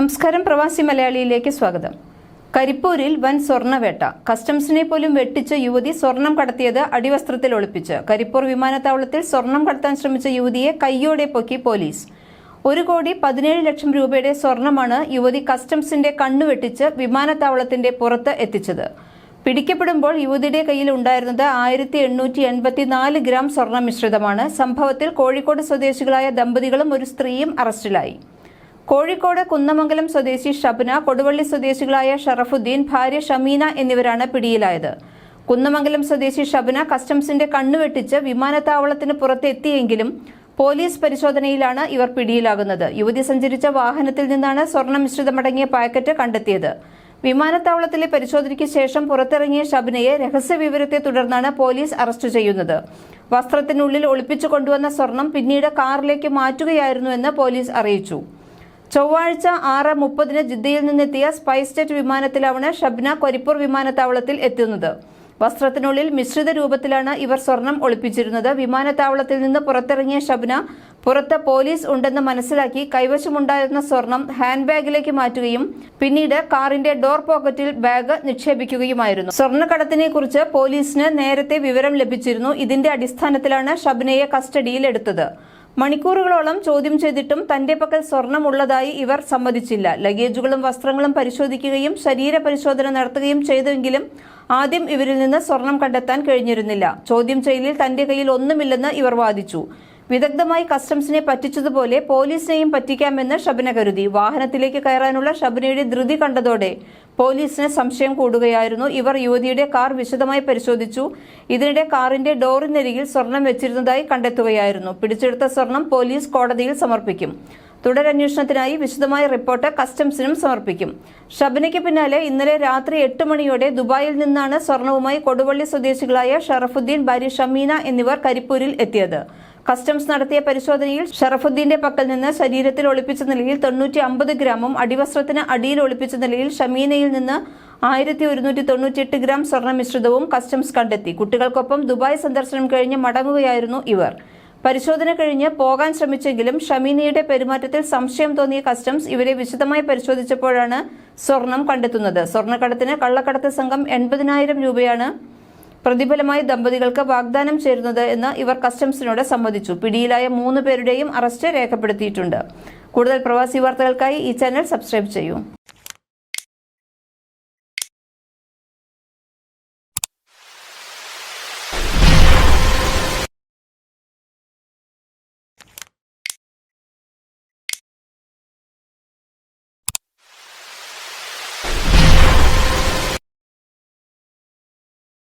നമസ്കാരം, പ്രവാസി മലയാളിയിലേക്ക് സ്വാഗതം. കരിപ്പൂരിൽ വൻ സ്വർണ്ണവേട്ട. കസ്റ്റംസിനെ പോലും വെട്ടിച്ച യുവതി സ്വർണം കടത്തിയത് അടിവസ്ത്രത്തിൽ ഒളിപ്പിച്ച്. കരിപ്പൂർ വിമാനത്താവളത്തിൽ സ്വർണം കടത്താൻ ശ്രമിച്ച യുവതിയെ കയ്യോടെ പൊക്കി പോലീസ്. 1,17,00,000 രൂപയുടെ സ്വർണമാണ് യുവതി കസ്റ്റംസിന്റെ കണ്ണുവെട്ടിച്ച് വിമാനത്താവളത്തിന്റെ പുറത്ത് എത്തിച്ചത്. പിടിക്കപ്പെടുമ്പോൾ യുവതിയുടെ കയ്യിൽ ഉണ്ടായിരുന്നത് 1884 ഗ്രാം സ്വർണ്ണ മിശ്രിതമാണ്. സംഭവത്തിൽ കോഴിക്കോട് സ്വദേശികളായ ദമ്പതികളും ഒരു സ്ത്രീയും അറസ്റ്റിലായി. കോഴിക്കോട് കുന്നമംഗലം സ്വദേശി ഷബ്ന, കൊടുവള്ളി സ്വദേശികളായ ഷറഫുദ്ദീൻ, ഭാര്യ ഷമീന എന്നിവരാണ് പിടിയിലായത്. കുന്നമംഗലം സ്വദേശി ഷബ്ന കസ്റ്റംസിന്റെ കണ്ണുവെട്ടിച്ച് വിമാനത്താവളത്തിന് പുറത്തെത്തിയെങ്കിലും പോലീസ് പരിശോധനയിലാണ് ഇവർ പിടിയിലാകുന്നത്. യുവതി സഞ്ചരിച്ച വാഹനത്തിൽ നിന്നാണ് സ്വർണ്ണ മിശ്രിതമടങ്ങിയ പാക്കറ്റ് കണ്ടെത്തിയത്. വിമാനത്താവളത്തിലെ പരിശോധനയ്ക്ക് ശേഷം പുറത്തിറങ്ങിയ ഷബ്നയെ രഹസ്യവിവരത്തെ തുടർന്നാണ് പോലീസ് അറസ്റ്റ് ചെയ്യുന്നത്. വസ്ത്രത്തിനുള്ളിൽ ഒളിപ്പിച്ചു കൊണ്ടുവന്ന സ്വർണം പിന്നീട് കാറിലേക്ക് മാറ്റുകയായിരുന്നുവെന്ന് പോലീസ് അറിയിച്ചു. ചൊവ്വാഴ്ച 6:30 ജിദ്ദയിൽ നിന്നെത്തിയ സ്പൈസ് ജെറ്റ് വിമാനത്തിലാണ് ഷബ്ന കരിപ്പൂർ വിമാനത്താവളത്തിൽ എത്തുന്നത്. വസ്ത്രത്തിനുള്ളിൽ മിശ്രിത രൂപത്തിലാണ് ഇവർ സ്വർണം ഒളിപ്പിച്ചിരുന്നത്. വിമാനത്താവളത്തിൽ നിന്ന് പുറത്തിറങ്ങിയ ഷബ്ന പുറത്ത് പോലീസ് ഉണ്ടെന്ന് മനസ്സിലാക്കി കൈവശമുണ്ടായിരുന്ന സ്വർണം ഹാൻഡ് ബാഗിലേക്ക് മാറ്റുകയും പിന്നീട് കാറിന്റെ ഡോർ പോക്കറ്റിൽ ബാഗ് നിക്ഷേപിക്കുകയുമായിരുന്നു. സ്വർണ്ണക്കടത്തിനെ കുറിച്ച് പോലീസിന് നേരത്തെ വിവരം ലഭിച്ചിരുന്നു. ഇതിന്റെ അടിസ്ഥാനത്തിലാണ് ഷബ്നയെ കസ്റ്റഡിയിൽ എടുത്തത്. മണിക്കൂറുകളോളം ചോദ്യം ചെയ്തിട്ടും തന്റെ പക്കൽ സ്വർണം ഉള്ളതായി ഇവർ സമ്മതിച്ചില്ല. ലഗേജുകളും വസ്ത്രങ്ങളും പരിശോധിക്കുകയും ശരീര പരിശോധന നടത്തുകയും ചെയ്തെങ്കിലും ആദ്യം ഇവരിൽ നിന്ന് സ്വർണം കണ്ടെത്താൻ കഴിഞ്ഞിരുന്നില്ല. ചോദ്യം ചെയ്യലിൽ തന്റെ കയ്യിൽ ഒന്നുമില്ലെന്ന് ഇവർ വാദിച്ചു. വിദഗ്ധമായി കസ്റ്റംസിനെ പറ്റിച്ചതുപോലെ പോലീസിനെയും പറ്റിക്കാമെന്ന് ഷബ്ന കരുതി. വാഹനത്തിലേക്ക് കയറാനുള്ള ഷബ്നയുടെ ധൃതി കണ്ടതോടെ പോലീസിന് സംശയം കൂടുകയായിരുന്നു. ഇവർ യുവതിയുടെ കാർ വിശദമായി പരിശോധിച്ചു. ഇതിനിടെ കാറിന്റെ ഡോറിനരികിൽ സ്വർണം വെച്ചിരുന്നതായി കണ്ടെത്തുകയായിരുന്നു. പിടിച്ചെടുത്ത സ്വർണം പോലീസ് കോടതിയിൽ സമർപ്പിക്കും. തുടരന്വേഷണത്തിനായി വിശദമായ റിപ്പോർട്ട് കസ്റ്റംസിനും സമർപ്പിക്കും. ഷബ്നയ്ക്ക് പിന്നാലെ ഇന്നലെ രാത്രി 8 മണിയോടെ ദുബായിൽ നിന്നാണ് സ്വർണവുമായി കൊടുവള്ളി സ്വദേശികളായ ഷറഫുദ്ദീൻ, ഭാര്യ ഷമീന എന്നിവർ കരിപ്പൂരിൽ എത്തിയത്. കസ്റ്റംസ് നടത്തിയ പരിശോധനയിൽ ഷറഫുദ്ദീന്റെ പക്കൽ നിന്ന് ശരീരത്തിൽ ഒളിപ്പിച്ച നിലയിൽ 950 ഗ്രാമും അടിവസ്ത്രത്തിന് അടിയിൽ ഒളിപ്പിച്ച നിലയിൽ ഷമീനയിൽ നിന്ന് 1198 ഗ്രാം സ്വർണ്ണ മിശ്രിതവും കസ്റ്റംസ് കണ്ടെത്തി. കുട്ടികൾക്കൊപ്പം ദുബായ് സന്ദർശനം കഴിഞ്ഞ് മടങ്ങുകയായിരുന്നു ഇവർ. പരിശോധന കഴിഞ്ഞ് പോകാൻ ശ്രമിച്ചെങ്കിലും ഷമീനയുടെ പെരുമാറ്റത്തിൽ സംശയം തോന്നിയ കസ്റ്റംസ് ഇവരെ വിശദമായി പരിശോധിച്ചപ്പോഴാണ് സ്വർണം കണ്ടെത്തുന്നത്. സ്വർണ്ണക്കടത്തിന് കള്ളക്കടത്ത് സംഘം 80,000 രൂപയാണ് പ്രതിഫലമായി ദമ്പതികൾക്ക് വാഗ്ദാനം ചേരുന്നത് എന്ന് ഇവർ കസ്റ്റംസിനോട് സമ്മതിച്ചു. പിടിയിലായ 3 പേരുടെയും അറസ്റ്റ് രേഖപ്പെടുത്തിയിട്ടുണ്ട്. കൂടുതൽ പ്രവാസി വാർത്തകൾക്കായി ഈ ചാനൽ സബ്സ്ക്രൈബ് ചെയ്യൂ.